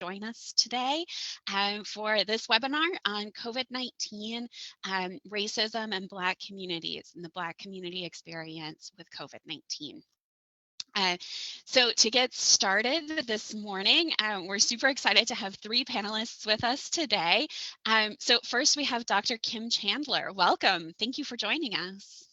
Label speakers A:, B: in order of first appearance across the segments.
A: join us today for this webinar on COVID-19, racism and Black communities and the Black community experience with COVID-19. So to get started this morning, we're super excited to have three panelists with us today. So first we have Dr. Kim Chandler. Welcome. Thank you for joining us.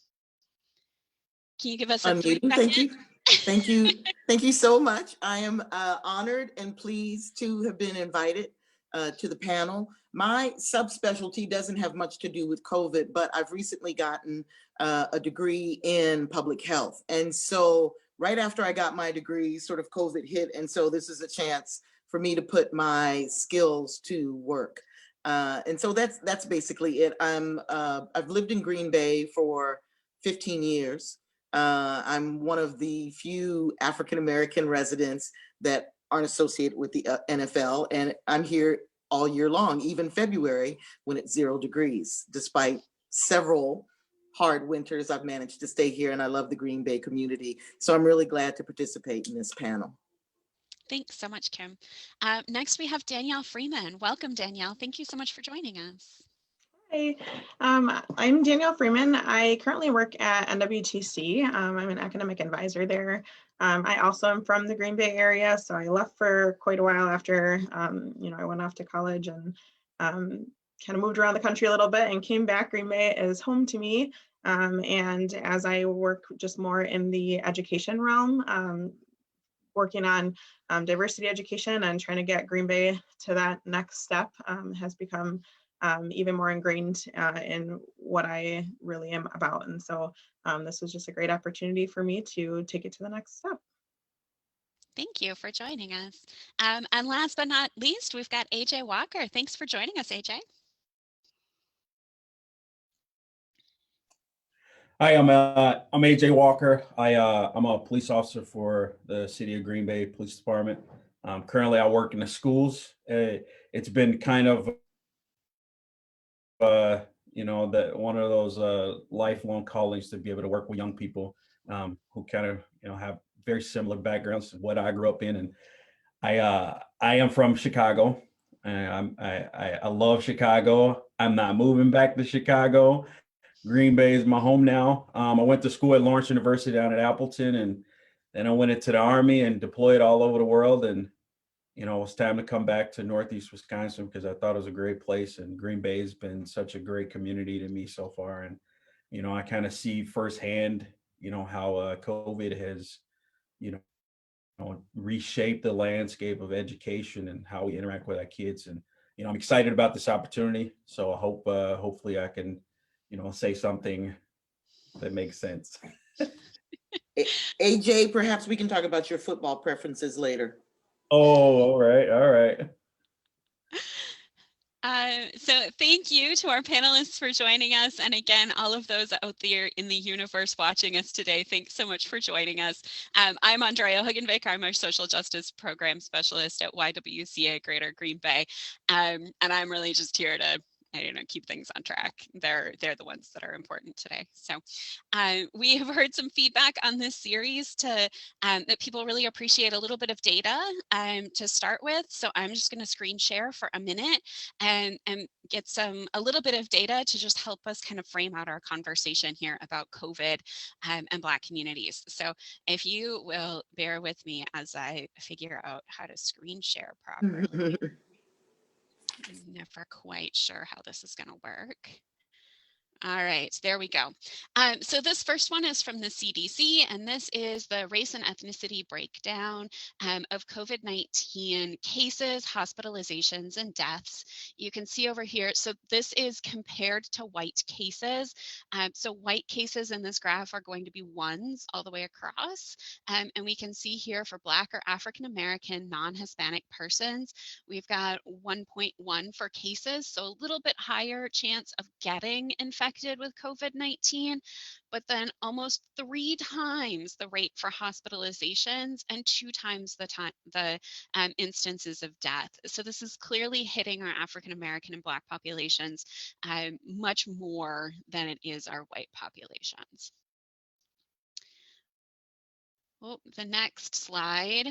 A: Can you give us a
B: Unmuting. Thank you. Thank you. Thank you so much. I am honored and pleased to have been invited to the panel. My subspecialty doesn't have much to do with COVID, but I've recently gotten a degree in public health. And so right after I got my degree, sort of COVID hit. And so this is a chance for me to put my skills to work. And so that's basically it. I've lived in Green Bay for 15 years. I'm one of the few African-American residents that aren't associated with the NFL, and I'm here all year long, even February when it's 0 degrees. Despite several hard winters, I've managed to stay here, and I love the Green Bay community. So I'm really glad to participate in this panel.
A: Thanks so much, Kim. Next, we have Danielle Freeman. Welcome, Danielle. Thank you so much for joining us.
C: Hi, I'm Danielle Freeman. I currently work at YWCA. I'm an academic advisor there. I also am from the Green Bay area, so I left for quite a while after, I went off to college and kind of moved around the country a little bit and came back. Green Bay is home to me. And as I work just more in the education realm, working on diversity education and trying to get Green Bay to that next step has become even more ingrained in what I really am about. And so this was just a great opportunity for me to take it to the next step.
A: Thank you for joining us. And last but not least, we've got AJ Walker. Thanks for joining us, AJ.
D: Hi, I'm AJ Walker. I'm a police officer for the City of Green Bay Police Department. Currently, I work in the schools. It's been kind of that one of those lifelong callings to be able to work with young people who kind of have very similar backgrounds to what I grew up in. And I am from Chicago. I love Chicago. I'm not moving back to Chicago. Green Bay is my home now. I went to school at Lawrence University down at Appleton, and then I went into the Army and deployed all over the world. And it was time to come back to Northeast Wisconsin because I thought it was a great place, and Green Bay has been such a great community to me so far. And, I kind of see firsthand, how COVID has, reshaped the landscape of education and how we interact with our kids. And, I'm excited about this opportunity. So I hope, hopefully I can, say something that makes sense.
B: AJ, perhaps we can talk about your football preferences later.
D: Oh, all right. All right.
A: So thank you to our panelists for joining us. And again, all of those out there in the universe watching us today, thanks so much for joining us. I'm Andrea. I'm our social justice program specialist at YWCA Greater Green Bay. And I'm really just here to keep things on track. They're the ones that are important today. So we have heard some feedback on this series that people really appreciate a little bit of data to start with. So I'm just going to screen share for a minute and get a little bit of data to just help us kind of frame out our conversation here about COVID and Black communities. So if you will bear with me as I figure out how to screen share properly. I'm never quite sure how this is going to work. All right, there we go. So this first one is from the CDC, and this is the race and ethnicity breakdown of COVID-19 cases, hospitalizations, and deaths. You can see over here, so this is compared to white cases. So white cases in this graph are going to be ones all the way across. And we can see here for Black or African-American non-Hispanic persons, we've got 1.1 for cases, so a little bit higher chance of getting infected with COVID-19, but then almost 3 times the rate for hospitalizations and 2 times the instances of death. So this is clearly hitting our African American and Black populations much more than it is our white populations. Well, the next slide.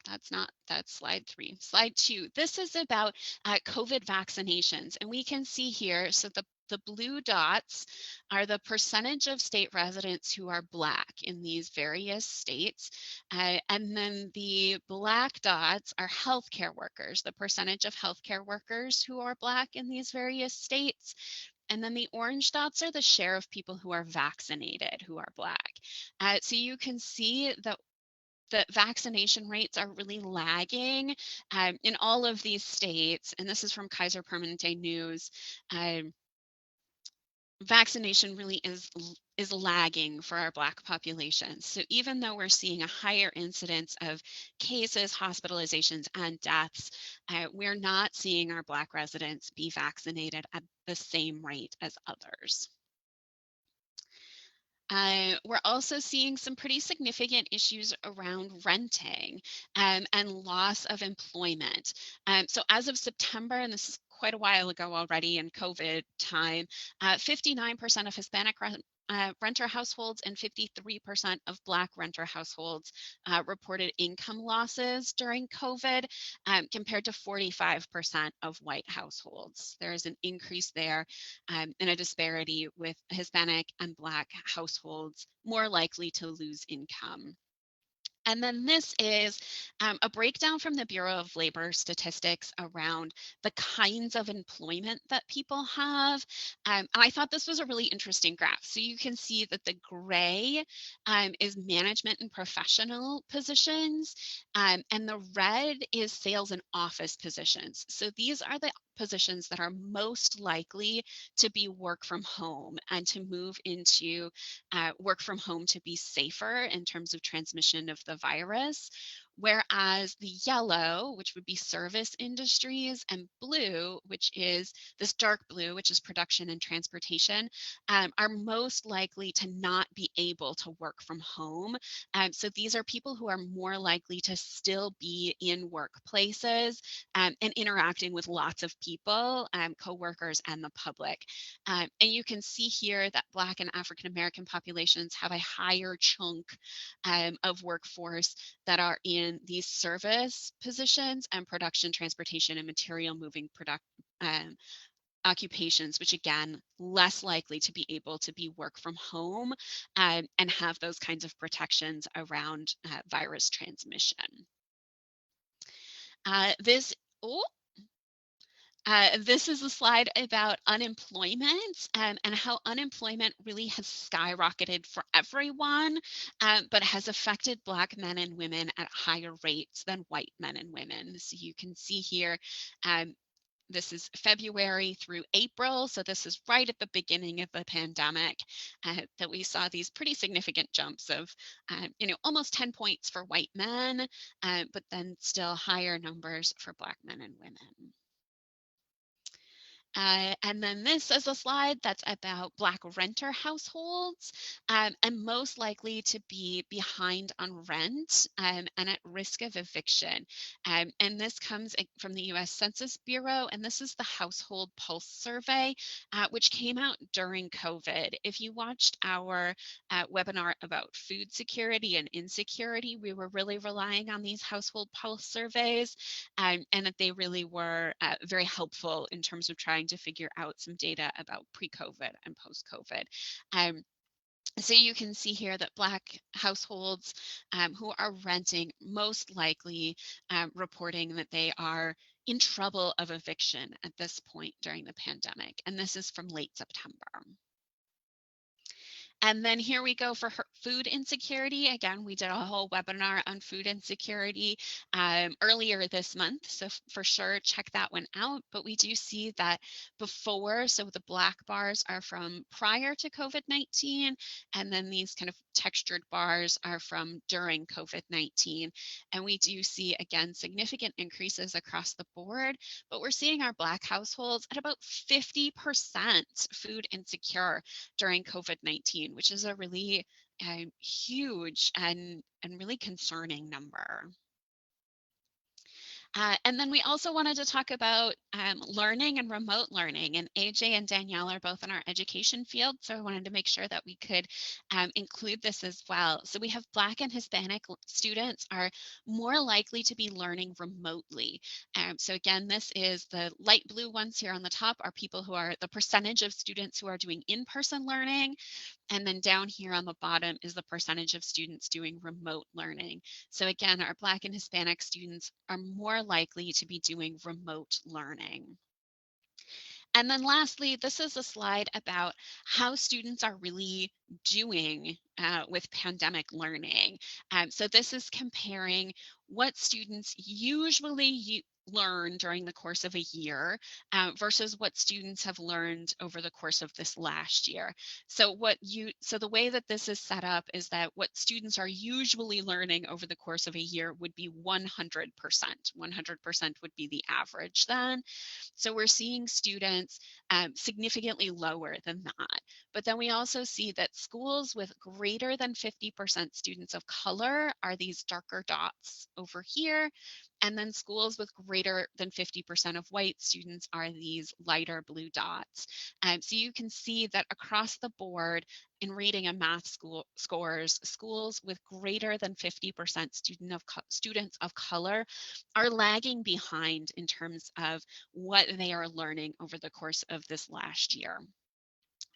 A: That's slide 3. Slide 2. This is about COVID vaccinations. And we can see here, so the blue dots are the percentage of state residents who are Black in these various states. And then the black dots are healthcare workers, the percentage of healthcare workers who are Black in these various states. And then the orange dots are the share of people who are vaccinated, who are Black. So you can see that the vaccination rates are really lagging in all of these states. And this is from Kaiser Permanente News. Vaccination really is lagging for our Black population. So even though we're seeing a higher incidence of cases, hospitalizations, and deaths, we're not seeing our Black residents be vaccinated at the same rate as others. We're also seeing some pretty significant issues around renting and loss of employment. So as of September, and this is quite a while ago already in COVID time, 59% of Hispanic renter households and 53% of Black renter households reported income losses during COVID, compared to 45% of white households. There is an increase there and a disparity with Hispanic and Black households more likely to lose income. And then this is a breakdown from the Bureau of Labor Statistics around the kinds of employment that people have. And I thought this was a really interesting graph. So you can see that the gray is management and professional positions, and the red is sales and office positions. So these are the positions that are most likely to be work from home and to move into work from home to be safer in terms of transmission of the virus. Whereas the yellow, which would be service industries, and blue, which is this dark blue, which is production and transportation, are most likely to not be able to work from home. So these are people who are more likely to still be in workplaces and interacting with lots of people, coworkers, and the public. And you can see here that Black and African American populations have a higher chunk of workforce that are in these service positions and production, transportation, and material moving occupations, which again, less likely to be able to be work from home and have those kinds of protections around virus transmission. This is a slide about unemployment and how unemployment really has skyrocketed for everyone, but has affected Black men and women at higher rates than white men and women. So you can see here, this is February through April. So this is right at the beginning of the pandemic that we saw these pretty significant jumps of, almost 10 points for white men, but then still higher numbers for Black men and women. And then this is a slide that's about Black renter households and most likely to be behind on rent and at risk of eviction. And this comes from the US Census Bureau, and this is the Household Pulse Survey, which came out during COVID. If you watched our webinar about food security and insecurity, we were really relying on these Household Pulse surveys, and that they really were very helpful in terms of trying to figure out some data about pre-COVID and post-COVID. So you can see here that Black households who are renting most likely reporting that they are in trouble of eviction at this point during the pandemic. And this is from late September. And then here we go for food insecurity. Again, we did a whole webinar on food insecurity earlier this month. So for sure, check that one out. But we do see that before, so the black bars are from prior to COVID-19, and then these kind of textured bars are from during COVID-19. And we do see, again, significant increases across the board, but we're seeing our Black households at about 50% food insecure during COVID-19, which is a really huge and really concerning number. And then we also wanted to talk about learning and remote learning. And AJ and Danielle are both in our education field, so I wanted to make sure that we could include this as well. So we have Black and Hispanic students are more likely to be learning remotely. So again, this is the light blue ones here on the top are people who are the percentage of students who are doing in-person learning. And then down here on the bottom is the percentage of students doing remote learning. So again, our Black and Hispanic students are more likely to be doing remote learning. And then lastly, this is a slide about how students are really doing with pandemic learning. So this is comparing what students usually learn during the course of a year versus what students have learned over the course of this last year. So the way that this is set up is that what students are usually learning over the course of a year would be 100%. 100% would be the average then. So we're seeing students significantly lower than that. But then we also see that schools with greater than 50% students of color are these darker dots over here. And then schools with greater than 50% of white students are these lighter blue dots. So you can see that across the board in reading and math scores, schools with greater than 50% students of color are lagging behind in terms of what they are learning over the course of this last year.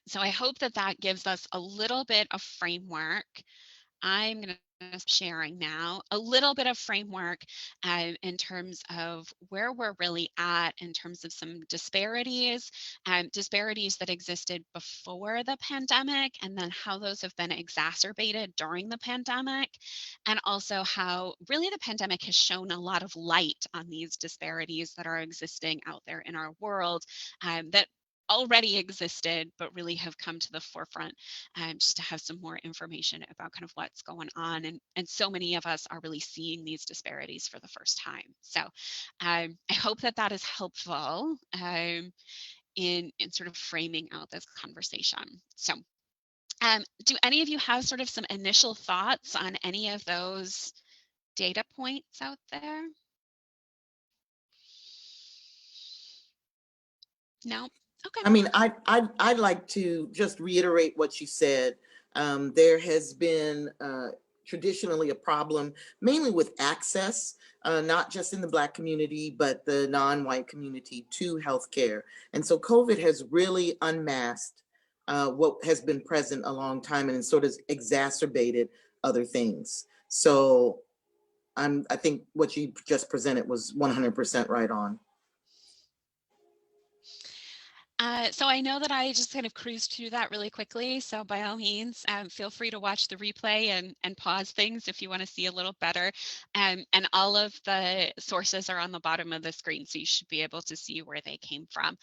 A: So I hope that that gives us a little bit of framework. I'm going to sharing now a little bit of framework in terms of where we're really at in terms of some disparities that existed before the pandemic, and then how those have been exacerbated during the pandemic, and also how really the pandemic has shown a lot of light on these disparities that are existing out there in our world that already existed, but really have come to the forefront just to have some more information about kind of what's going on. And so many of us are really seeing these disparities for the first time. So I hope that that is helpful in sort of framing out this conversation. So do any of you have sort of some initial thoughts on any of those data points out there? No? Okay.
B: I mean, I'd like to just reiterate what you said. There has been traditionally a problem, mainly with access, not just in the Black community, but the non-white community to healthcare. And so COVID has really unmasked what has been present a long time, and it sort of exacerbated other things. So I think what you just presented was 100% right on.
A: So I know that I just kind of cruised through that really quickly. So by all means, feel free to watch the replay and pause things if you want to see a little better. And all of the sources are on the bottom of the screen, so you should be able to see where they came from.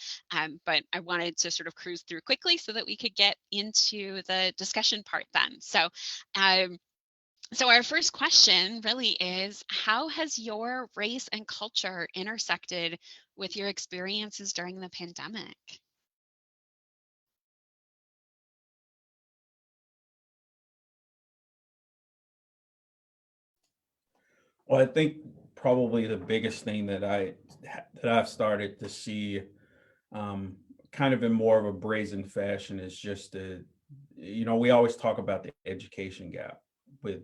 A: But I wanted to sort of cruise through quickly so that we could get into the discussion part then. So our first question really is, how has your race and culture intersected with your experiences during the pandemic?
D: Well, I think probably the biggest thing that I've started to see kind of in more of a brazen fashion is just we always talk about the education gap with,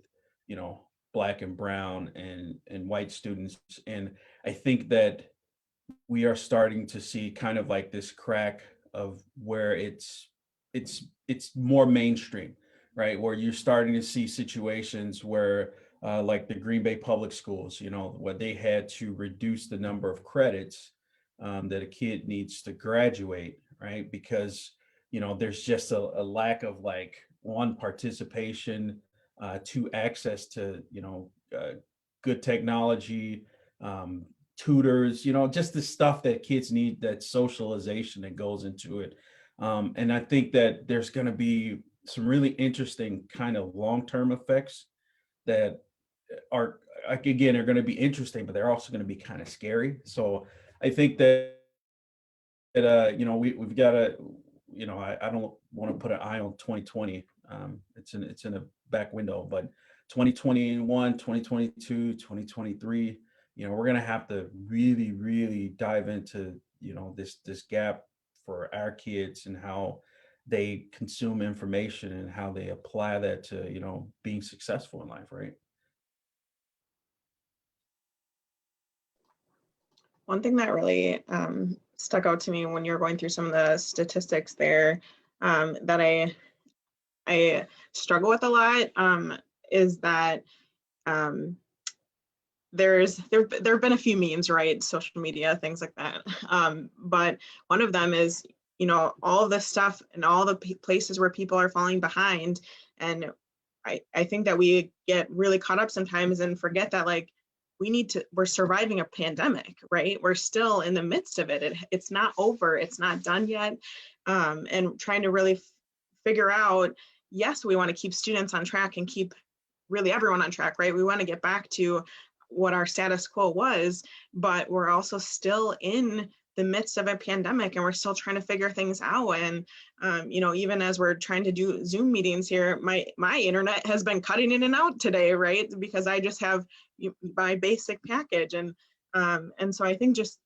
D: Black and brown and white students. And I think that we are starting to see kind of like this crack of where it's more mainstream, right? Where you're starting to see situations where like the Green Bay public schools, where they had to reduce the number of credits that a kid needs to graduate, right? Because there's just a lack of like one participation, two access to good technology, um, tutors, just the stuff that kids need, that socialization that goes into it. And I think that there's going to be some really interesting kind of long-term effects that are, again, are going to be interesting, but they're also going to be kind of scary. So I think that we've got to, I don't want to put an eye on 2020. It's in a back window, but 2021, 2022, 2023, we're going to have to really, really dive into, this gap for our kids and how they consume information and how they apply that to, being successful in life, right?
C: One thing that really stuck out to me when you're going through some of the statistics there, that I struggle with a lot, is that there have been a few memes, right? Social media, things like that. But one of them is, all of this stuff and all the places where people are falling behind. And I think that we get really caught up sometimes and forget that, like, we're surviving a pandemic, right? We're still in the midst of it. It's not over. It's not done yet. And trying to really figure out, yes, we want to keep students on track and keep really everyone on track, right? We want to get back to what our status quo was, but we're also still in the midst of a pandemic and we're still trying to figure things out. And even as we're trying to do Zoom meetings here, my internet has been cutting in and out today, right? Because I just have my basic package. And so I think just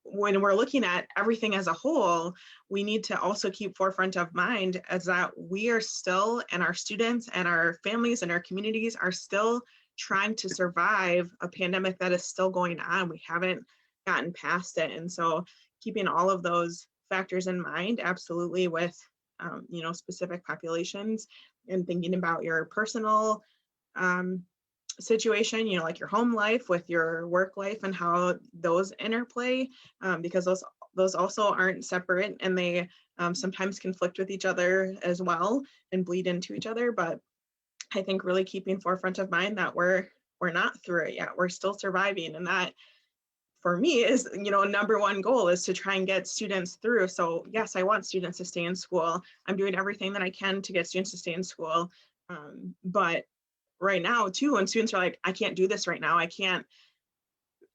C: when we're looking at everything as a whole, we need to also keep forefront of mind as that we are still, and our students and our families and our communities are still trying to survive a pandemic that is still going on. We haven't gotten past it. And so keeping all of those factors in mind, absolutely, with specific populations, and thinking about your personal situation, like your home life with your work life and how those interplay, because those also aren't separate, and they sometimes conflict with each other as well and bleed into each other. But I think really keeping forefront of mind that we're not through it yet. We're still surviving, and that for me is, number one goal is to try and get students through. So yes, I want students to stay in school. I'm doing everything that I can to get students to stay in school. But right now too, when students are like, I can't do this right now, I can't,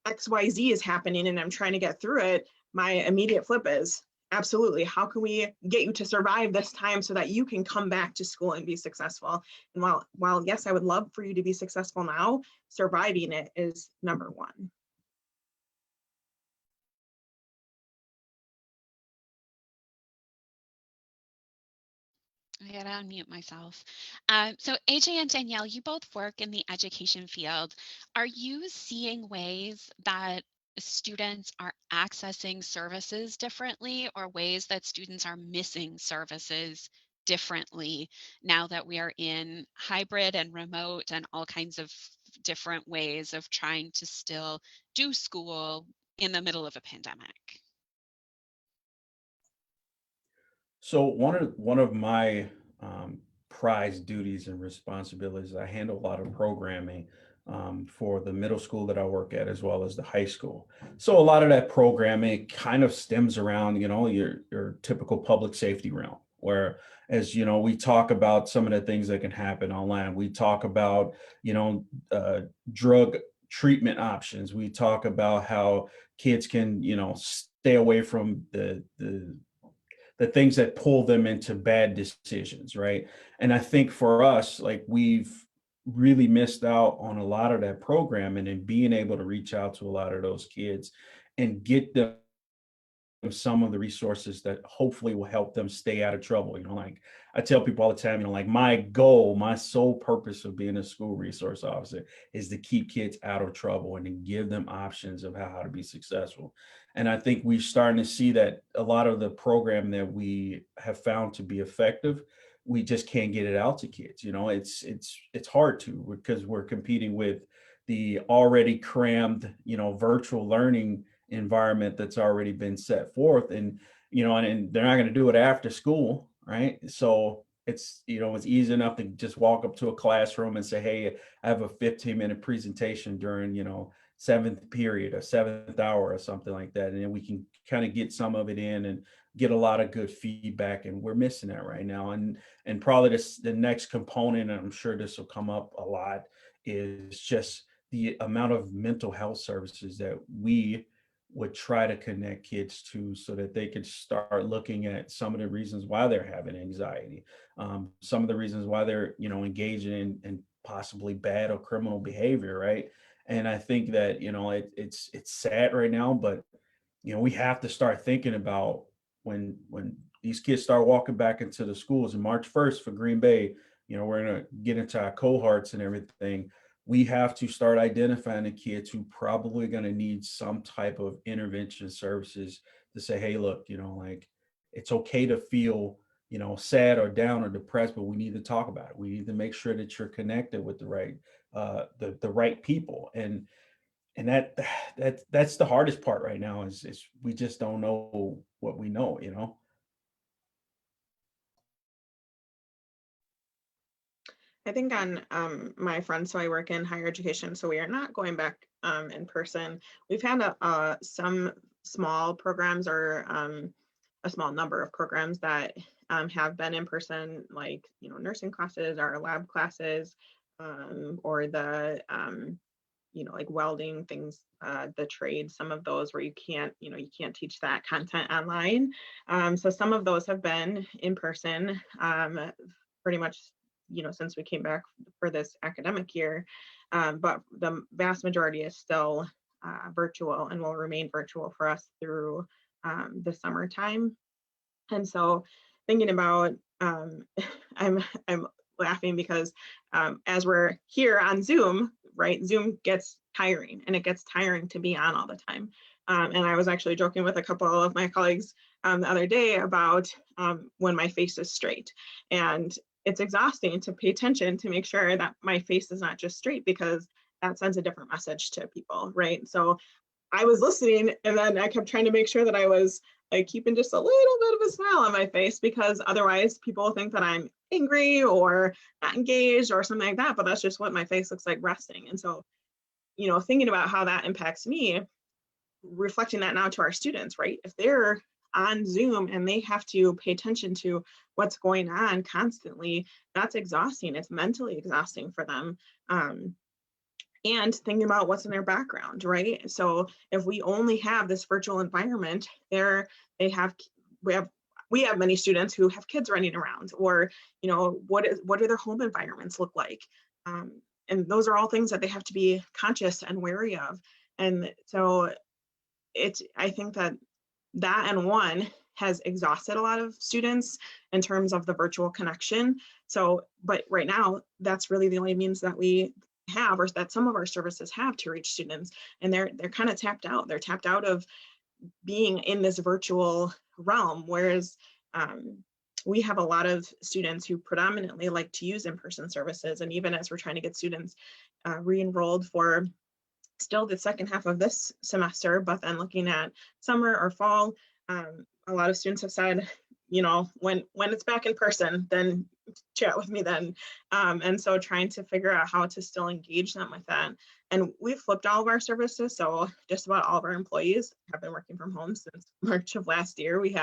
C: XYZ is happening and I'm trying to get through it, my immediate flip is, absolutely, how can we get you to survive this time so that you can come back to school and be successful? And while yes, I would love for you to be successful now, surviving it is number one.
A: I gotta unmute myself. So AJ and Danielle, you both work in the education field. Are you seeing ways that students are accessing services differently, or ways that students are missing services differently now that we are in hybrid and remote and all kinds of different ways of trying to still do school in the middle of a pandemic?
D: So one of my prized duties and responsibilities, I handle a lot of programming for the middle school that I work at, as well as the high school. So a lot of that programming kind of stems around, your typical public safety realm, where, as we talk about some of the things that can happen online. We talk about, drug treatment options. We talk about how kids can, stay away from the things that pull them into bad decisions, right? And I think for us, like, we've really missed out on a lot of that programming and being able to reach out to a lot of those kids and get them some of the resources that hopefully will help them stay out of trouble. Like I tell people all the time, like, my goal, my sole purpose of being a school resource officer is to keep kids out of trouble and to give them options of how to be successful. And I think we're starting to see that a lot of the program that we have found to be effective, we just can't get it out to kids. It's hard to, because we're competing with the already crammed, virtual learning environment that's already been set forth. And and they're not going to do it after school, right? So it's easy enough to just walk up to a classroom and say, hey, I have a 15-minute presentation during seventh period or seventh hour or something like that, and then we can kind of get some of it in and get a lot of good feedback. And we're missing that right now. And probably the next component, and I'm sure this will come up a lot, is just the amount of mental health services that we would try to connect kids to, so that they could start looking at some of the reasons why they're having anxiety, some of the reasons why they're engaging in possibly bad or criminal behavior, right? And I think that, it's sad right now, but, we have to start thinking about when these kids start walking back into the schools in March 1st for Green Bay, we're going to get into our cohorts and everything. We have to start identifying the kids who probably going to need some type of intervention services to say, hey, look, like, it's okay to feel, sad or down or depressed, but we need to talk about it. We need to make sure that you're connected with the right people. And that's the hardest part right now is we just don't know what we know.
C: I think on my front, so I work in higher education, so we are not going back in person. We've had some small programs or a small number of programs that have been in person, like nursing classes or lab classes, or the like welding things, the trade, some of those where you can't teach that content online. So some of those have been in person, pretty much since we came back for this academic year, but the vast majority is still virtual and will remain virtual for us through the summertime. And so thinking about, I'm laughing because as we're here on Zoom, right, Zoom gets tiring, and it gets tiring to be on all the time. And I was actually joking with a couple of my colleagues the other day about when my face is straight. And it's exhausting to pay attention to make sure that my face is not just straight, because that sends a different message to people, right? So I was listening, and then I kept trying to make sure that I was like keeping just a little bit of a smile on my face, because otherwise people think that I'm angry or not engaged or something like that, but that's just what my face looks like resting. And so, thinking about how that impacts me, reflecting that now to our students, right? If they're on Zoom and they have to pay attention to what's going on constantly, that's exhausting. It's mentally exhausting for them. And thinking about what's in their background, right? So if we only have this virtual environment, we have many students who have kids running around, or what do their home environments look like? And those are all things that they have to be conscious and wary of. And so I think that and one has exhausted a lot of students in terms of the virtual connection. So, but right now, that's really the only means that we have, or that some of our services have, to reach students. And they're kind of tapped out. They're tapped out of being in this virtual realm, whereas we have a lot of students who predominantly like to use in-person services. And even as we're trying to get students re-enrolled for still the second half of this semester, but then looking at summer or fall, a lot of students have said, when it's back in person, then chat with me then. And so trying to figure out how to still engage them with that. And we've flipped all of our services. So just about all of our employees have been working from home since March of last year. We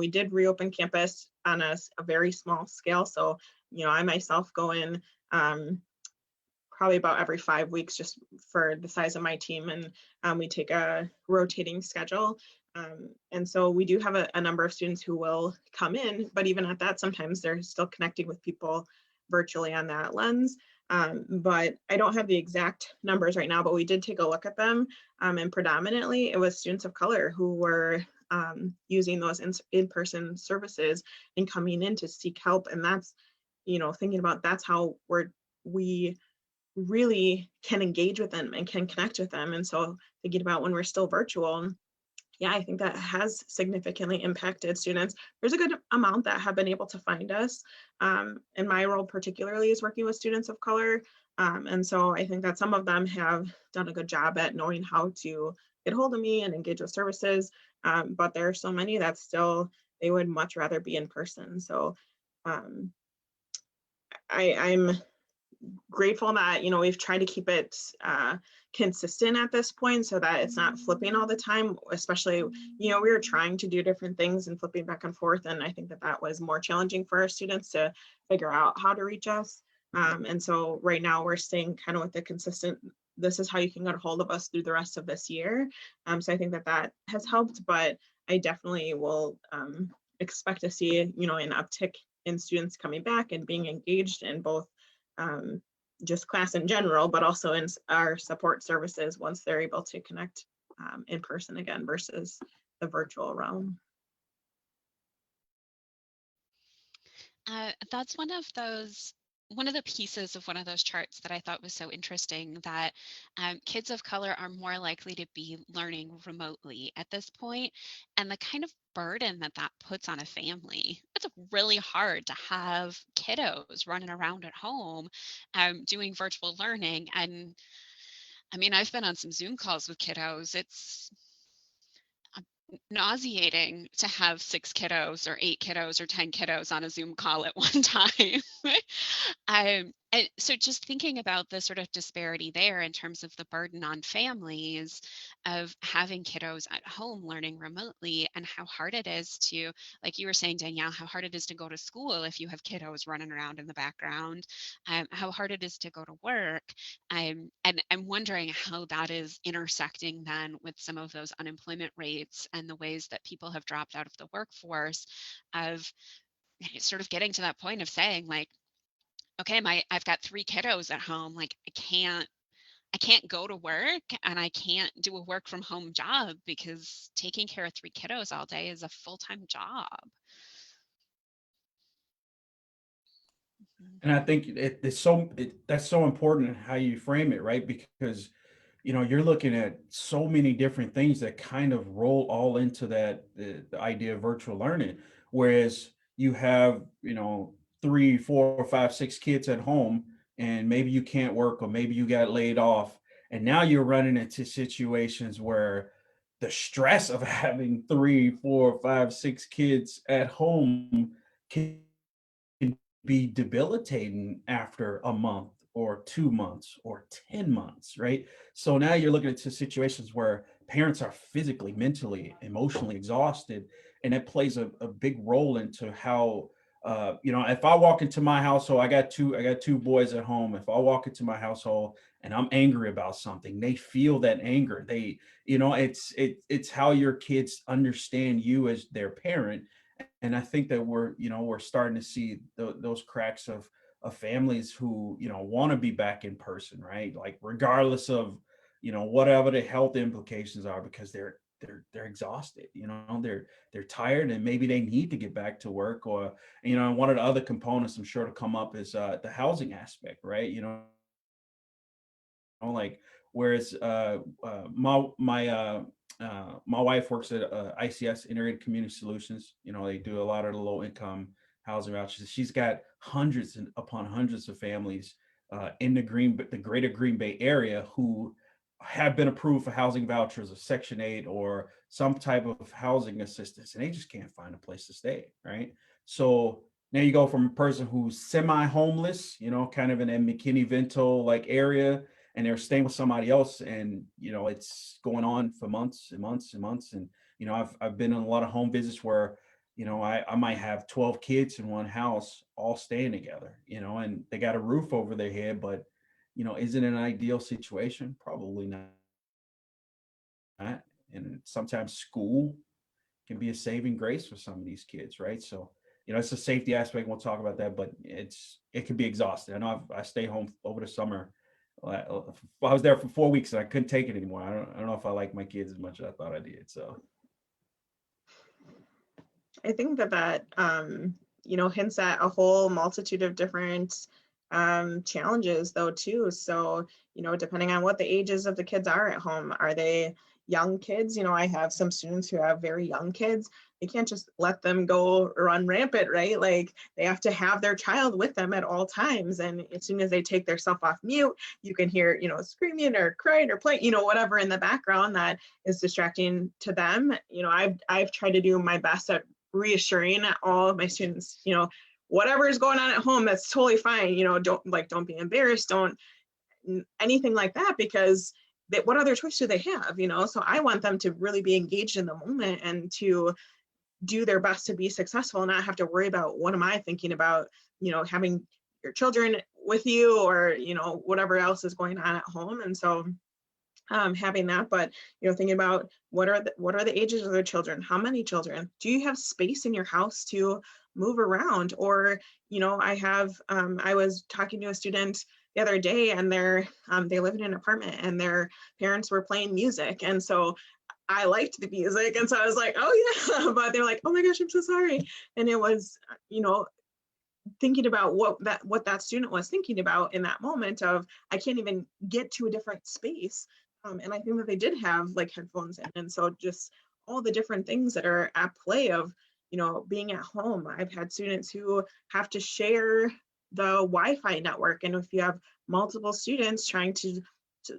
C: did reopen campus on a very small scale. So, I myself go in probably about every 5 weeks, just for the size of my team. And we take a rotating schedule. And so we do have a number of students who will come in, but even at that, sometimes they're still connecting with people virtually on that lens. But I don't have the exact numbers right now, but we did take a look at them. And predominantly it was students of color who were using those in-person services and coming in to seek help. And that's, thinking about that's how we really can engage with them and can connect with them. And so thinking about when we're still virtual, yeah, I think that has significantly impacted students. There's a good amount that have been able to find us. And my role particularly is working with students of color. And so I think that some of them have done a good job at knowing how to get a hold of me and engage with services. But there are so many that still, they would much rather be in person. So I'm grateful that we've tried to keep it consistent at this point, so that it's not flipping all the time. Especially we were trying to do different things and flipping back and forth, and I think that was more challenging for our students to figure out how to reach us. And so right now we're staying kind of with the consistent, this is how you can get a hold of us through the rest of this year. So I think that has helped, but I definitely will expect to see an uptick in students coming back and being engaged in both just class in general, but also in our support services once they're able to connect in person again versus the virtual realm.
A: That's one of the pieces of one of those charts that I thought was so interesting, that kids of color are more likely to be learning remotely at this point, and the kind of burden that that puts on a family. It's really hard to have kiddos running around at home doing virtual learning. And I mean, I've been on some Zoom calls with kiddos. It's nauseating to have 6 kiddos or 8 kiddos or 10 kiddos on a Zoom call at one time. And so just thinking about the sort of disparity there in terms of the burden on families of having kiddos at home learning remotely, and how hard it is to, like you were saying, Danielle, how hard it is to go to school if you have kiddos running around in the background, how hard it is to go to work. And I'm wondering how that is intersecting then with some of those unemployment rates and the ways that people have dropped out of the workforce, of sort of getting to that point of saying, like, okay, I've got 3 kiddos at home, like I can't go to work and I can't do a work from home job, because taking care of 3 kiddos all day is a full-time job.
D: And I think that's so important how you frame it, right? Because you're looking at so many different things that kind of roll all into the idea of virtual learning. Whereas you have 3, 4, 5, 6 kids at home, and maybe you can't work, or maybe you got laid off, and now you're running into situations where the stress of having 3, 4, 5, 6 kids at home can be debilitating after a month or 2 months or 10 months, right? So now you're looking at situations where parents are physically, mentally, emotionally exhausted, and it plays a big role into how if I walk into my household, I got two boys at home. If I walk into my household and I'm angry about something, they feel that anger. It's how your kids understand you as their parent. And I think that we're starting to see those cracks of families who want to be back in person, right? Like, regardless of whatever the health implications are, because they're exhausted, they're tired, and maybe they need to get back to work. Or one of the other components I'm sure to come up is the housing aspect, right? Like, whereas my wife works at ICS, Integrated Community Solutions. They do a lot of the low income housing vouchers. She's got hundreds and upon hundreds of families in the Greater Green Bay area who have been approved for housing vouchers or Section 8 or some type of housing assistance, and they just can't find a place to stay, right? So now you go from a person who's semi-homeless, kind of in a McKinney-Vento like area, and they're staying with somebody else, and it's going on for months and months and months. And I've been in a lot of home visits where I might have 12 kids in one house all staying together, and they got a roof over their head, but is it an ideal situation? Probably not. And sometimes school can be a saving grace for some of these kids, right? So it's a safety aspect. We'll talk about that, but it can be exhausting. I know I stay home over the summer. I was there for 4 weeks and I couldn't take it anymore. I don't know if I like my kids as much as I thought I did. So
C: I think that hints at a whole multitude of different challenges though too. So depending on what the ages of the kids are at home, are they young kids? I have some students who have very young kids. You can't just let them go run rampant, right? Like, they have to have their child with them at all times. And as soon as they take their stuff off mute, you can hear, screaming or crying or playing, whatever in the background that is distracting to them. I've tried to do my best at reassuring all of my students, whatever is going on at home, that's totally fine. Don't be embarrassed. Don't anything like that, because what other choice do they have? So I want them to really be engaged in the moment and to do their best to be successful and not have to worry about, what am I thinking about, having your children with you, or, whatever else is going on at home. And so having that, but, thinking about what are the ages of their children? How many children? Do you have space in your house to move around? Or, I was talking to a student the other day, and they live in an apartment, and their parents were playing music, and so I liked the music, and so I was like, oh yeah, but they're like, oh my gosh, I'm so sorry. And it was, thinking about what that student was thinking about in that moment of, I can't even get to a different space. And I think that they did have like headphones in, and so just all the different things that are at play of, being at home. I've had students who have to share the Wi-Fi network, and if you have multiple students trying to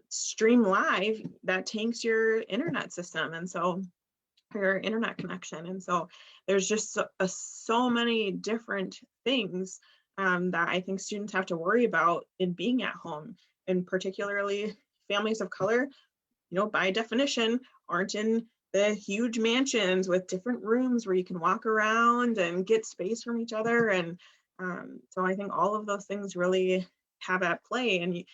C: stream live, that tanks your internet system, and so your internet connection. And so there's just so many different things that I think students have to worry about in being at home, and particularly families of color, by definition, aren't in the huge mansions with different rooms where you can walk around and get space from each other. And so I think all of those things really have at play, and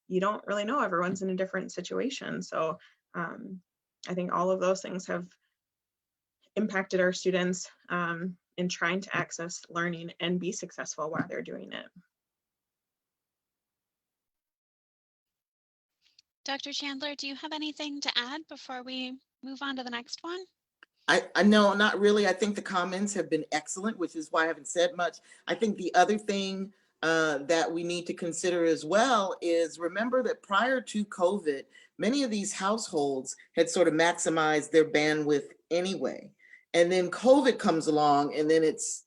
C: you don't really know, everyone's in a different situation. So I think all of those things have impacted our students in trying to access learning and be successful while they're doing it.
A: Dr. Chandler, do you have anything to add before we move on to the next one?
B: I know, not really. I think the comments have been excellent, which is why I haven't said much. I think the other thing that we need to consider as well is, remember that prior to COVID, many of these households had sort of maximized their bandwidth anyway. And then COVID comes along, and then it's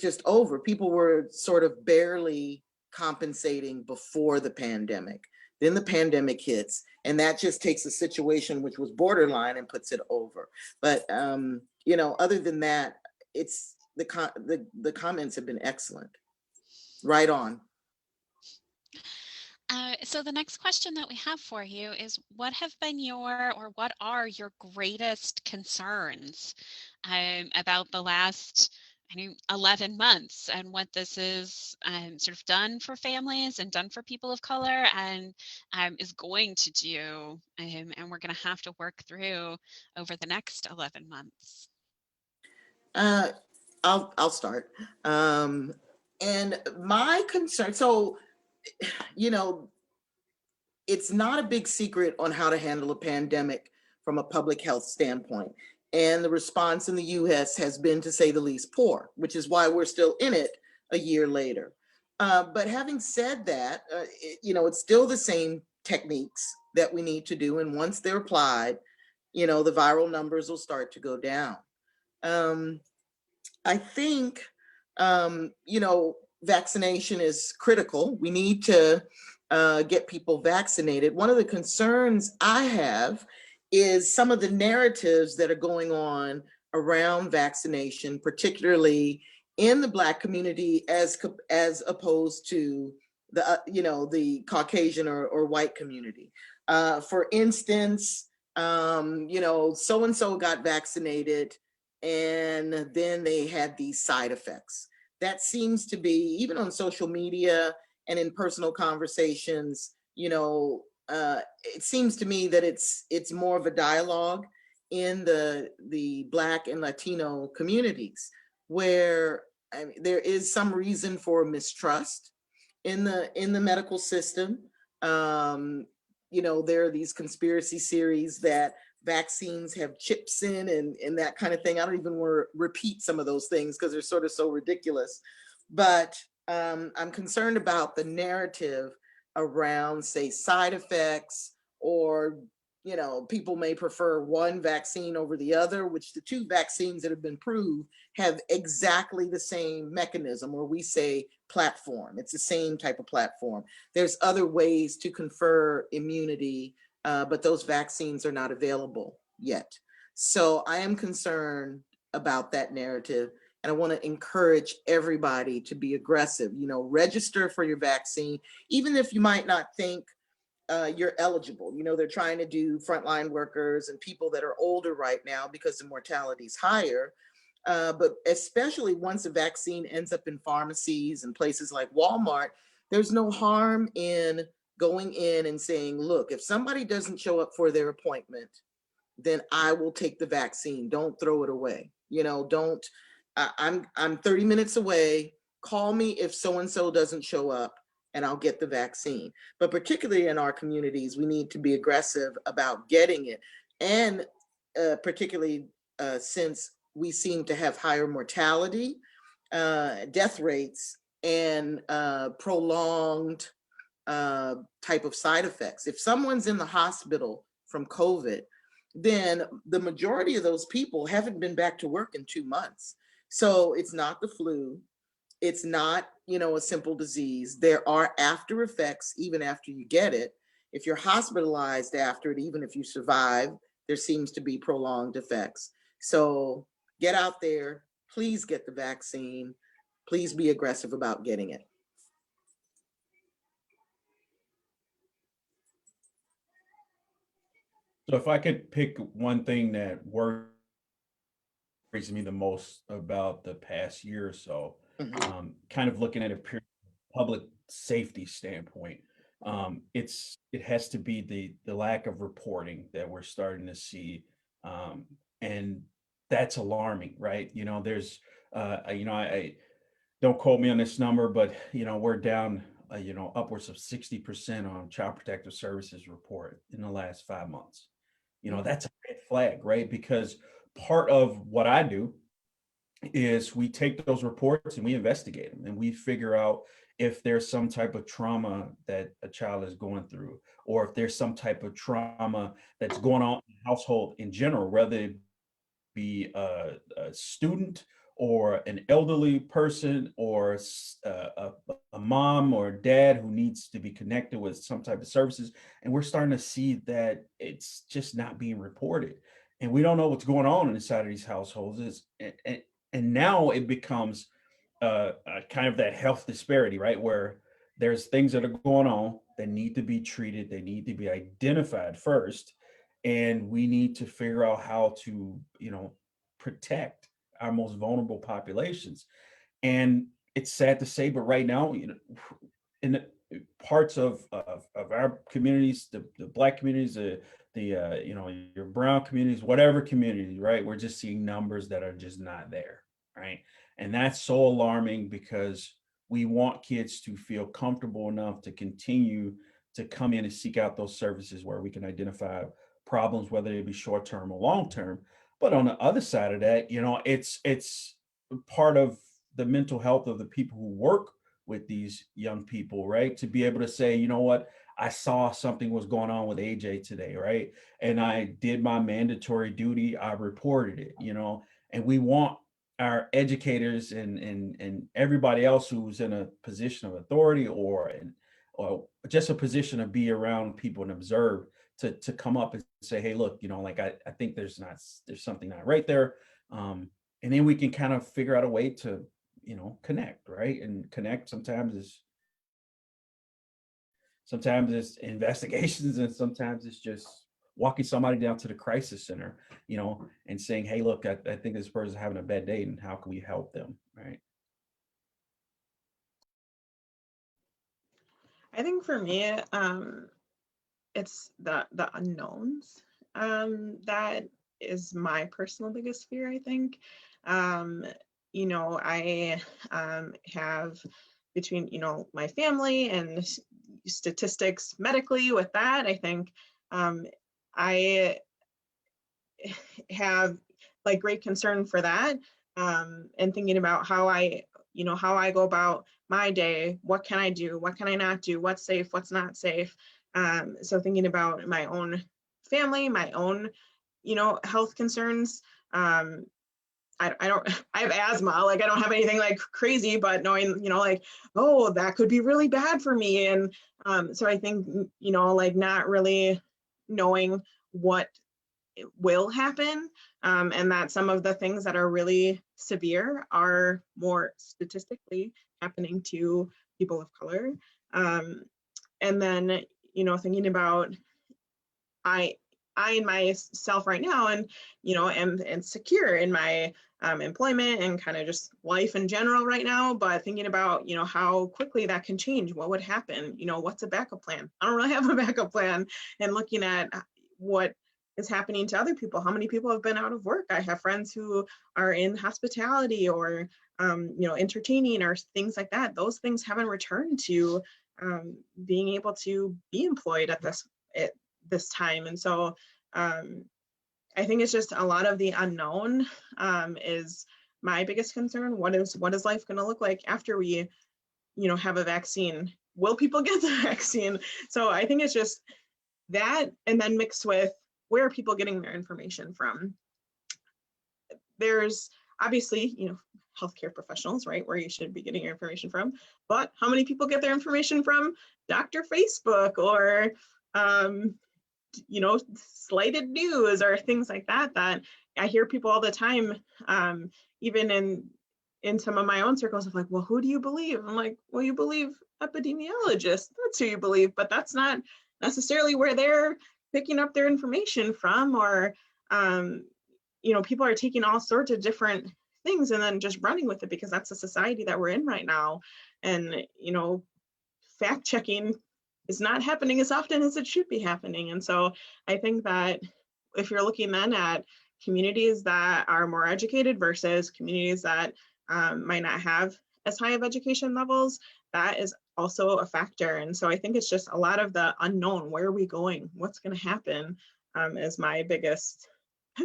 B: just over. People were sort of barely compensating before the pandemic. Then the pandemic hits, and that just takes a situation which was borderline and puts it over. But other than that, it's the comments have been excellent. Right on.
A: So the next question that we have for you is, what are your greatest concerns about the last 11 months, and what this is sort of done for families and done for people of color, and is going to do, and we're going to have to work through over the next 11 months?
B: I'll start. And my concern, so, it's not a big secret on how to handle a pandemic from a public health standpoint. And the response in the US has been, to say the least, poor, which is why we're still in it a year later. But having said that, it's still the same techniques that we need to do. And once they're applied, the viral numbers will start to go down. I think, vaccination is critical. We need to get people vaccinated. One of the concerns I have is some of the narratives that are going on around vaccination, particularly in the Black community, as opposed to the Caucasian or white community. For instance, so-and-so got vaccinated, and then they had these side effects. That seems to be, even on social media and in personal conversations, it seems to me that it's more of a dialogue in the Black and Latino communities, where there is some reason for mistrust in the medical system. There are these conspiracy theories that vaccines have chips in and that kind of thing. I don't even want to repeat some of those things because they're sort of so ridiculous. But I'm concerned about the narrative around, say, side effects, or people may prefer one vaccine over the other, which the two vaccines that have been proved have exactly the same mechanism, or we say platform. It's the same type of platform. There's other ways to confer immunity, but those vaccines are not available yet. So I am concerned about that narrative. And I want to encourage everybody to be aggressive, register for your vaccine, even if you might not think you're eligible. They're trying to do frontline workers and people that are older right now because the mortality is higher. But especially once a vaccine ends up in pharmacies and places like Walmart, there's no harm in going in and saying, look, if somebody doesn't show up for their appointment, then I will take the vaccine. Don't throw it away. I'm 30 minutes away. Call me if so-and-so doesn't show up, and I'll get the vaccine. But particularly in our communities, we need to be aggressive about getting it. And particularly since we seem to have higher mortality, death rates, and prolonged type of side effects. If someone's in the hospital from COVID, then the majority of those people haven't been back to work in 2 months. So it's not the flu. It's not, a simple disease. There are after effects even after you get it. If you're hospitalized after it, even if you survive, there seems to be prolonged effects. So get out there, please get the vaccine. Please be aggressive about getting it.
D: So if I could pick one thing that worries me the most about the past year or so, kind of looking at a pure public safety standpoint, it has to be the lack of reporting that we're starting to see, and that's alarming, right? There's I don't quote me on this number, but we're down upwards of 60% on Child Protective Services report in the last 5 months. That's a red flag, right? Because part of what I do is we take those reports and we investigate them and we figure out if there's some type of trauma that a child is going through, or if there's some type of trauma that's going on in the household in general, whether it be a student or an elderly person or a mom or a dad who needs to be connected with some type of services. And we're starting to see that it's just not being reported. And we don't know what's going on inside of these households. And now it becomes kind of that health disparity, right? Where there's things that are going on that need to be treated, they need to be identified first. And we need to figure out how to, protect our most vulnerable populations. And it's sad to say, but right now, in the parts of our communities, the Black communities, your brown communities, whatever communities, right? We're just seeing numbers that are just not there, right? And that's so alarming because we want kids to feel comfortable enough to continue to come in and seek out those services where we can identify problems, whether it be short term or long term. But on the other side of that, it's part of the mental health of the people who work with these young people, right? To be able to say, you know what, I saw something was going on with AJ today, right? And I did my mandatory duty, I reported it, and we want our educators and everybody else who's in a position of authority or just a position of be around people and observe to come up and say, hey, look, I think there's something not right there. And then we can kind of figure out a way to, connect, right? And connect sometimes it's investigations, and sometimes it's just walking somebody down to the crisis center, and saying, hey, look, I think this person's having a bad day and how can we help them, right?
C: I think for me, it's the unknowns. That is my personal biggest fear, I think. I have between, my family and statistics medically with that, I think I have like great concern for that, and thinking about how I go about my day. What can I do? What can I not do? What's safe? What's not safe? So thinking about my own family, my own, health concerns. I have asthma, like I don't have anything like crazy, but knowing, like, oh, that could be really bad for me. And so I think, like not really knowing what will happen, and that some of the things that are really severe are more statistically happening to people of color. And then, thinking about I in myself right now, and am secure in my employment and kind of just life in general right now, but thinking about how quickly that can change. What would happen? What's a backup plan? I don't really have a backup plan. And looking at what is happening to other people. How many people have been out of work? I have friends who are in hospitality or entertaining or things like that. Those things haven't returned to being able to be employed at this time. And so I think it's just a lot of the unknown is my biggest concern. What is life going to look like after we, have a vaccine? Will people get the vaccine? So I think it's just that, and then mixed with where are people getting their information from? There's obviously, healthcare professionals, right, where you should be getting your information from, but how many people get their information from Dr. Facebook or, slighted news or things like that, that I hear people all the time, even in some of my own circles of like, well, who do you believe? I'm like, well, you believe epidemiologists, that's who you believe, but that's not necessarily where they're picking up their information from, or, people are taking all sorts of different things and then just running with it because that's the society that we're in right now. And, fact checking is not happening as often as it should be happening. And so I think that if you're looking then at communities that are more educated versus communities that might not have as high of education levels, that is also a factor. And so I think it's just a lot of the unknown. Where are we going? What's going to happen is my biggest,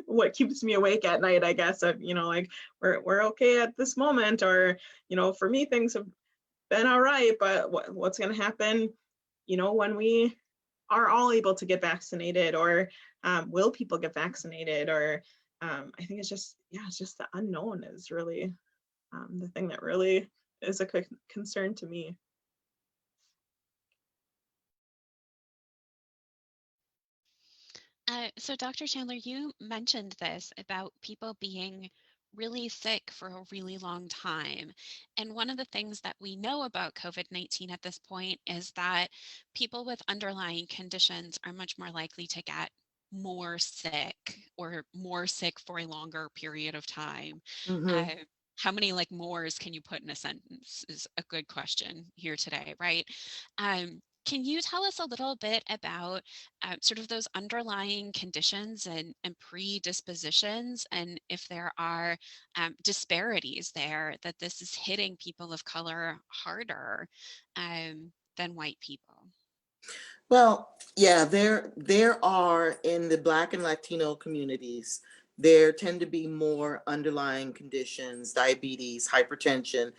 C: what keeps me awake at night, I guess, of, like we're okay at this moment, or, for me, things have been all right, but what's going to happen, when we are all able to get vaccinated, or will people get vaccinated, or I think it's just the unknown is really the thing that really is a concern to me.
A: So Dr. Chandler, you mentioned this about people being really sick for a really long time. And one of the things that we know about COVID-19 at this point is that people with underlying conditions are much more likely to get more sick, or more sick for a longer period of time.
B: Mhm.
A: How many like mores can you put in a sentence is a good question here today, right? Can you tell us a little bit about sort of those underlying conditions and predispositions, and if there are disparities there, that this is hitting people of color harder than white people?
B: Well, yeah, there are, in the Black and Latino communities, there tend to be more underlying conditions, diabetes, hypertension,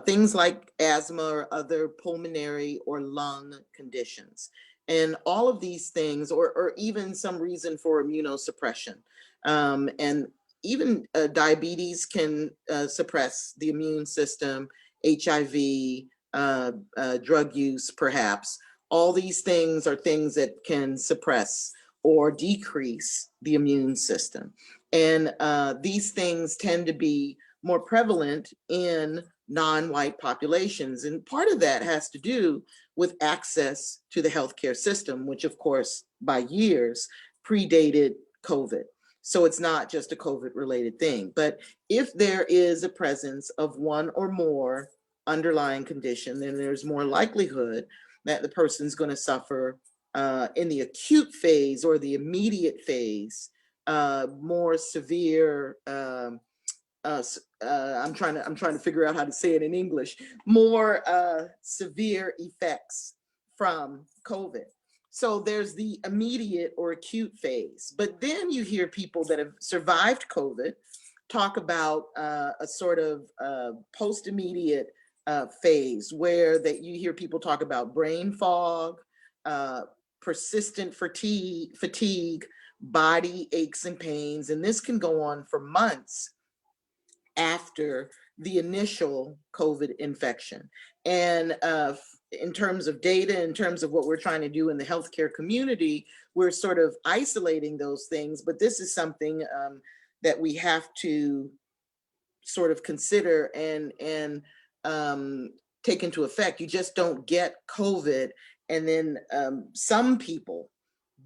B: things like asthma or other pulmonary or lung conditions. And all of these things, or even some reason for immunosuppression. And even diabetes can suppress the immune system, HIV, drug use, perhaps. All these things are things that can suppress or decrease the immune system. And these things tend to be more prevalent in non-white populations. And part of that has to do with access to the healthcare system, which of course by years predated COVID. So it's not just a COVID-related thing. But if there is a presence of one or more underlying condition, then there's more likelihood that the person's going to suffer in the acute phase or the immediate phase, more severe. I'm trying to figure out how to say it in English. More severe effects from COVID. So there's the immediate or acute phase, but then you hear people that have survived COVID talk about a sort of post-immediate phase where that you hear people talk about brain fog, persistent fatigue, body aches and pains, and this can go on for months after the initial COVID infection. And in terms of data, in terms of what we're trying to do in the healthcare community, we're sort of isolating those things, but this is something that we have to sort of consider and take into effect. You just don't get COVID and then some people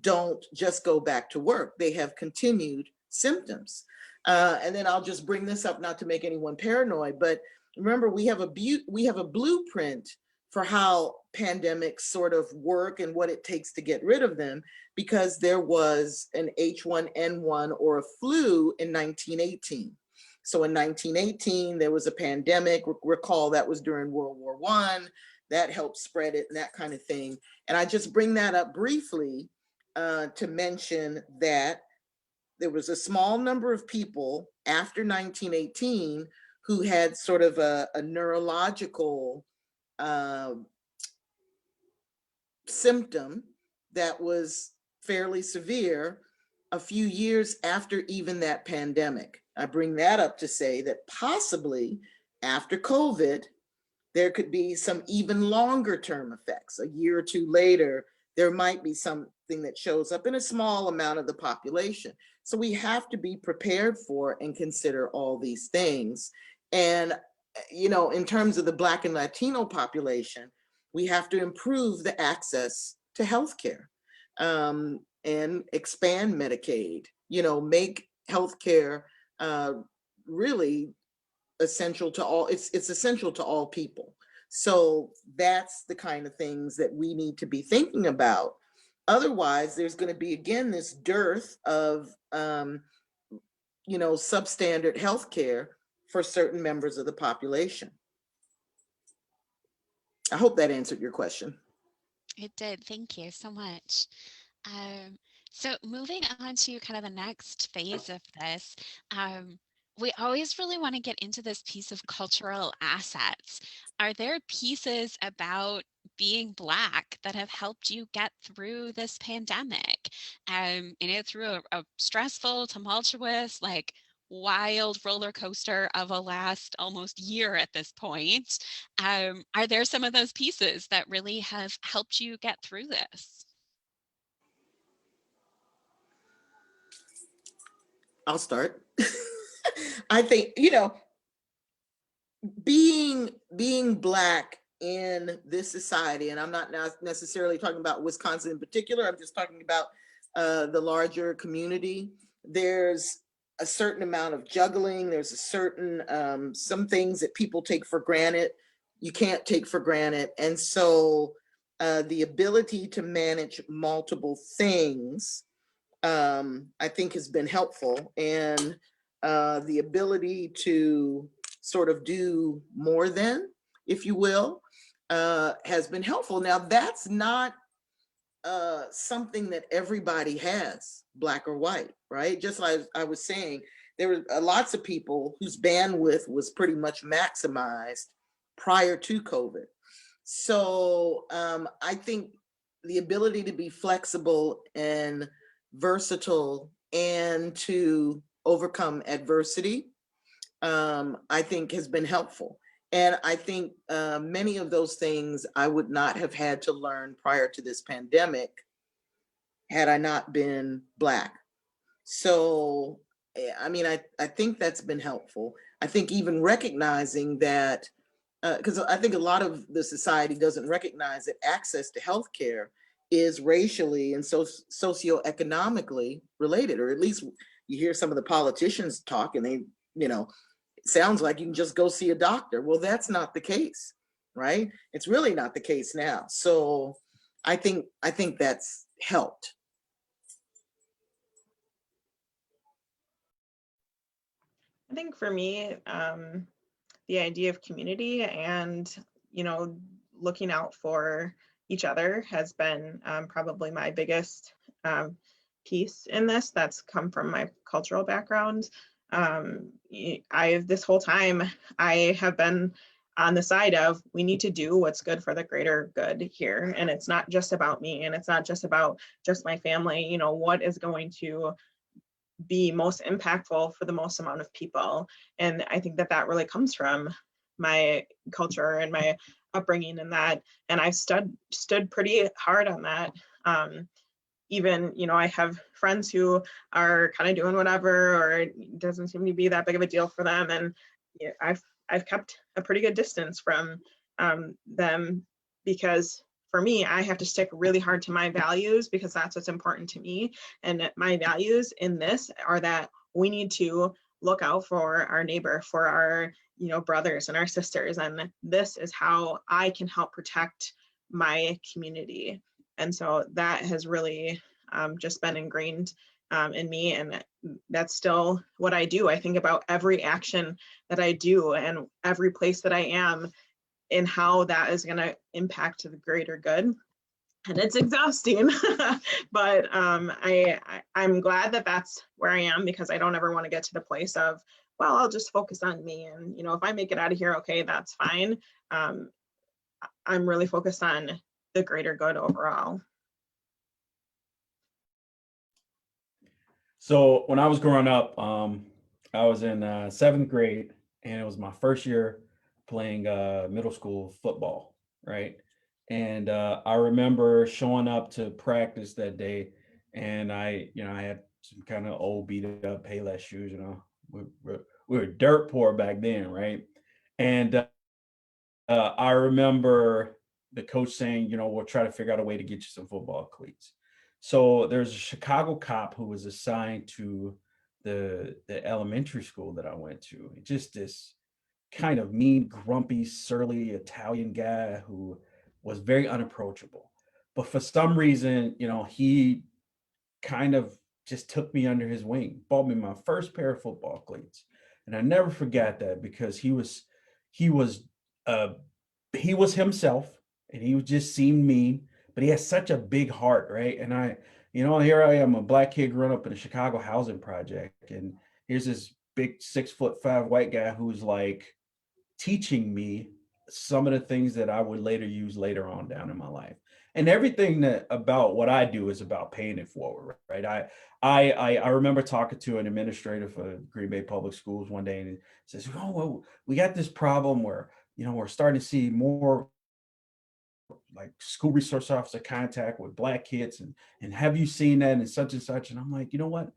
B: don't just go back to work. They have continued symptoms. And then I'll just bring this up, not to make anyone paranoid, but remember we have a blueprint for how pandemics sort of work and what it takes to get rid of them, because there was an H1N1 or a flu in 1918. So in 1918, there was a pandemic. Recall that was during World War I. that helps spread it and that kind of thing. And I just bring that up briefly to mention that there was a small number of people after 1918 who had sort of a neurological symptom that was fairly severe a few years after even that pandemic. I bring that up to say that possibly after COVID, there could be some even longer term effects. A year or two later, there might be something that shows up in a small amount of the population. So we have to be prepared for and consider all these things. And, you know, in terms of the Black and Latino population, we have to improve the access to healthcare and expand Medicaid, you know, make healthcare really essential to all, it's essential to all people. So that's the kind of things that we need to be thinking about. Otherwise, there's going to be, again, this dearth of, you know, substandard healthcare for certain members of the population. I hope that answered your question.
A: It did. Thank you so much. So moving on to kind of the next phase of this, we always really want to get into this piece of cultural assets. Are there pieces about being Black that have helped you get through this pandemic? You know, through a stressful, tumultuous, like wild roller coaster of a last almost year at this point. Are there some of those pieces that really have helped you get through this?
B: I'll start. I think, you know, being Black in this society, and I'm not necessarily talking about Wisconsin in particular, I'm just talking about the larger community. There's a certain amount of juggling. There's a certain, some things that people take for granted, you can't take for granted. And so the ability to manage multiple things, I think has been helpful. And the ability to sort of do more than, if you will, has been helpful. Now, that's not something that everybody has, Black or white, right? Just like I was saying, there were lots of people whose bandwidth was pretty much maximized prior to COVID. So I think the ability to be flexible and versatile and to overcome adversity, I think has been helpful. And I think many of those things I would not have had to learn prior to this pandemic had I not been Black. So, I mean, I think that's been helpful. I think even recognizing that, because I think a lot of the society doesn't recognize that access to healthcare is racially and socioeconomically related, or at least you hear some of the politicians talk and they, you know, it sounds like you can just go see a doctor. Well, that's not the case, right? It's really not the case now. So I think that's helped.
C: I think for me, the idea of community and, you know, looking out for each other has been probably my biggest piece in this. That's come from my cultural background. This whole time I have been on the side of, we need to do what's good for the greater good here. And it's not just about me, and it's not just about just my family, you know, what is going to be most impactful for the most amount of people. And I think that that really comes from my culture and my upbringing and that, and I've stood pretty hard on that. Even, you know, I have friends who are kind of doing whatever, or it doesn't seem to be that big of a deal for them. And yeah, I've kept a pretty good distance from them, because for me, I have to stick really hard to my values, because that's what's important to me. And my values in this are that we need to look out for our neighbor, for our, you know, brothers and our sisters. And this is how I can help protect my community. And so that has really just been ingrained in me. And that's still what I do. I think about every action that I do and every place that I am. in how that is going to impact the greater good. And it's exhausting, but I'm glad that that's where I am, because I don't ever want to get to the place of, well, I'll just focus on me, and if I make it out of here, okay, that's fine. I'm really focused on the greater good overall.
D: So when I was growing up, I was in 7th grade, and it was my first year playing middle school football, right? And I remember showing up to practice that day, and I had some kind of old beat up Payless shoes. We were dirt poor back then, right? And I remember the coach saying, we'll try to figure out a way to get you some football cleats. So there's a Chicago cop who was assigned to the elementary school that I went to. Just this kind of mean, grumpy, surly Italian guy who was very unapproachable. But for some reason, he kind of just took me under his wing, bought me my first pair of football cleats. And I never forgot that, because he was uh he was himself, and he just seemed mean, but he has such a big heart, right? And here I am, a black kid growing up in a Chicago housing project, and here's this big 6'5" white guy who's like teaching me some of the things that I would later use later on down in my life. And everything that about what I do is about paying it forward, right? I remember talking to an administrator for Green Bay Public Schools one day, and he says, "Oh, well, we got this problem where we're starting to see more like school resource officer contact with black kids, and have you seen that and such and such?" And I'm like, you know what?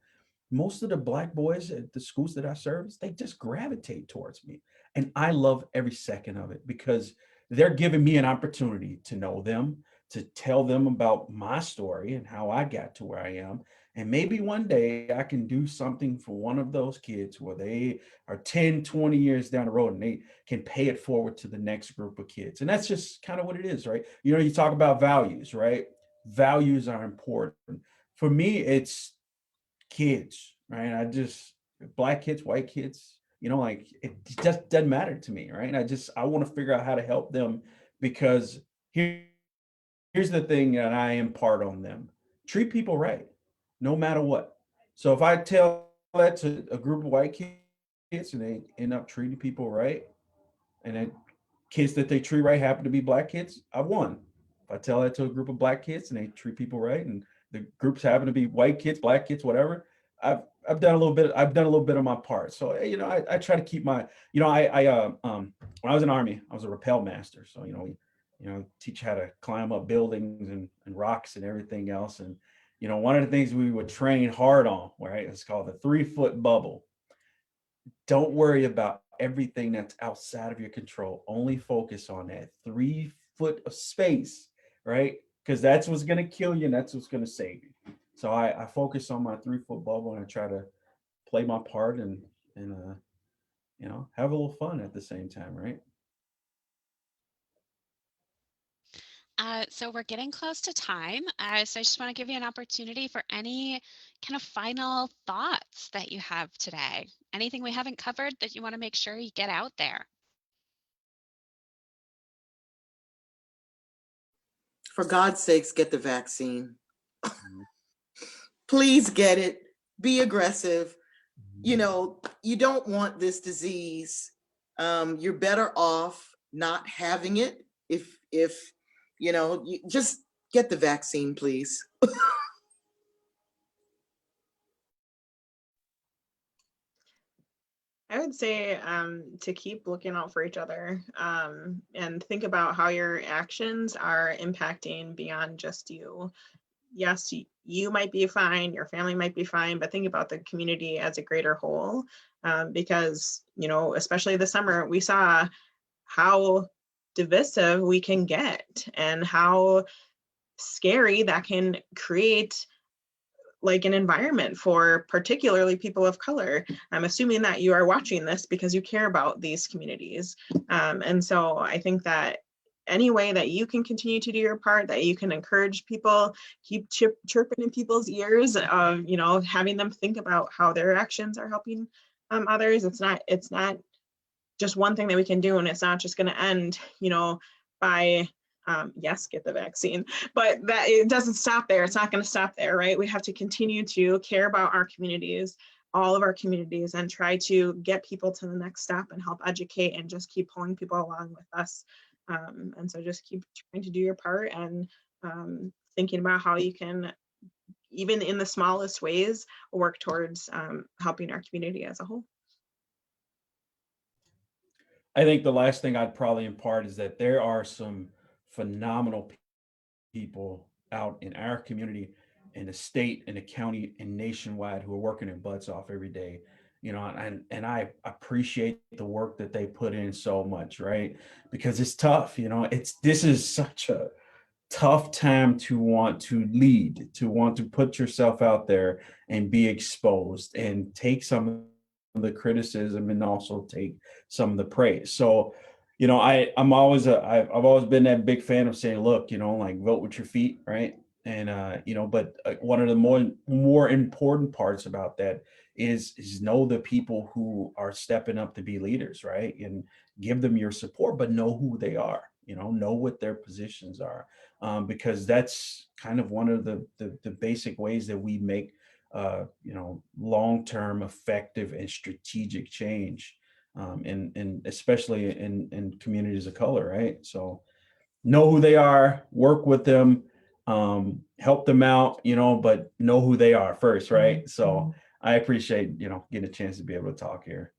D: Most of the black boys at the schools that I service, they just gravitate towards me. And I love every second of it, because they're giving me an opportunity to know them, to tell them about my story and how I got to where I am. And maybe one day I can do something for one of those kids where they are 10, 20 years down the road, and they can pay it forward to the next group of kids. And that's just kind of what it is, right? You talk about values, right? Values are important. For me, it's kids, right? Black kids, white kids, like it just doesn't matter to me, right? I want to figure out how to help them, because here's the thing that I impart on them: treat people right, no matter what. So if I tell that to a group of white kids and they end up treating people right, and then kids that they treat right happen to be black kids, I've won. If I tell that to a group of black kids and they treat people right, and the groups happen to be white kids, black kids, whatever, I've done a little bit. I've done a little bit of my part. So I try to keep my when I was in the Army, I was a rappel master. So teach how to climb up buildings and rocks and everything else. And one of the things we would train hard on, right? It's called the 3-foot bubble. Don't worry about everything that's outside of your control. Only focus on that 3 foot of space, right? Because that's what's going to kill you, and that's what's going to save you. So I focus on my 3-foot bubble, and I try to play my part and have a little fun at the same time, right?
A: So we're getting close to time. So I just want to give you an opportunity for any kind of final thoughts that you have today. Anything we haven't covered that you want to make sure you get out there?
B: For God's sakes, get the vaccine. Please get it. Be aggressive. You don't want this disease. You're better off not having it if you just get the vaccine, please.
C: I would say to keep looking out for each other, and think about how your actions are impacting beyond just you. Yes, you might be fine, your family might be fine, but think about the community as a greater whole, because, especially this summer, we saw how divisive we can get and how scary that can create like an environment for particularly people of color. I'm assuming that you are watching this because you care about these communities. And so I think that any way that you can continue to do your part, that you can encourage people, keep chirping in people's ears of, having them think about how their actions are helping others. It's not just one thing that we can do, and it's not just going to end, by yes, get the vaccine, but that it doesn't stop there. It's not going to stop there, right? We have to continue to care about our communities, all of our communities, and try to get people to the next step and help educate and just keep pulling people along with us. And so just keep trying to do your part and thinking about how you can, even in the smallest ways, work towards helping our community as a whole.
D: I think the last thing I'd probably impart is that there are some phenomenal people out in our community, in the state, in the county, and nationwide who are working their butts off every day. And I appreciate the work that they put in so much, right? Because it's tough. This is such a tough time to want to lead, to want to put yourself out there and be exposed and take some of the criticism and also take some of the praise. So, I've always been that big fan of saying, look, like vote with your feet, right? And but one of the more important parts about that is know the people who are stepping up to be leaders, right? And give them your support, but know who they are. Know what their positions are, because that's kind of one of the basic ways that we make long-term effective and strategic change, and especially in communities of color, right? So know who they are, work with them, help them out, but know who they are first, right? So I appreciate getting a chance to be able to talk here.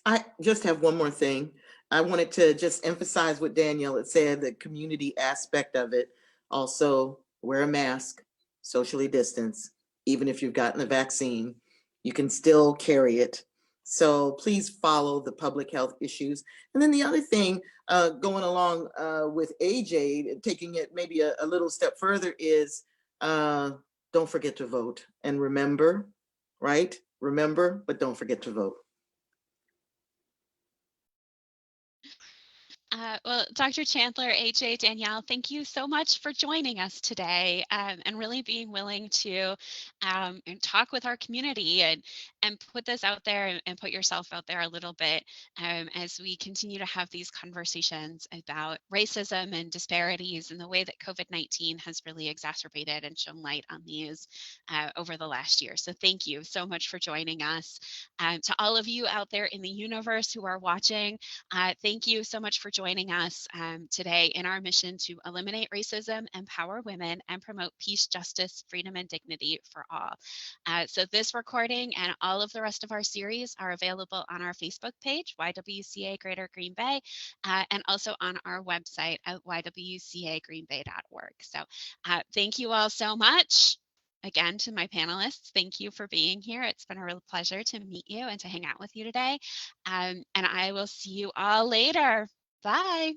B: I just have one more thing. I wanted to just emphasize what Danielle had said, the community aspect of it. Also, wear a mask, socially distance. Even if you've gotten the vaccine, you can still carry it. So please follow the public health issues. And then the other thing, going along with AJ, taking it maybe a little step further, is don't forget to vote. And remember, right? Remember, but don't forget to vote.
A: Well, Dr. Chandler, AJ, Danielle, thank you so much for joining us today, and really being willing to and talk with our community and put this out there and put yourself out there a little bit, as we continue to have these conversations about racism and disparities and the way that COVID-19 has really exacerbated and shown light on these over the last year. So thank you so much for joining us. To all of you out there in the universe who are watching, thank you so much for joining us today in our mission to eliminate racism, empower women, and promote peace, justice, freedom, and dignity for all. So this recording and all of the rest of our series are available on our Facebook page, YWCA Greater Green Bay, and also on our website at ywcagreenbay.org. So thank you all so much. Again, to my panelists, thank you for being here. It's been a real pleasure to meet you and to hang out with you today. And I will see you all later. Bye.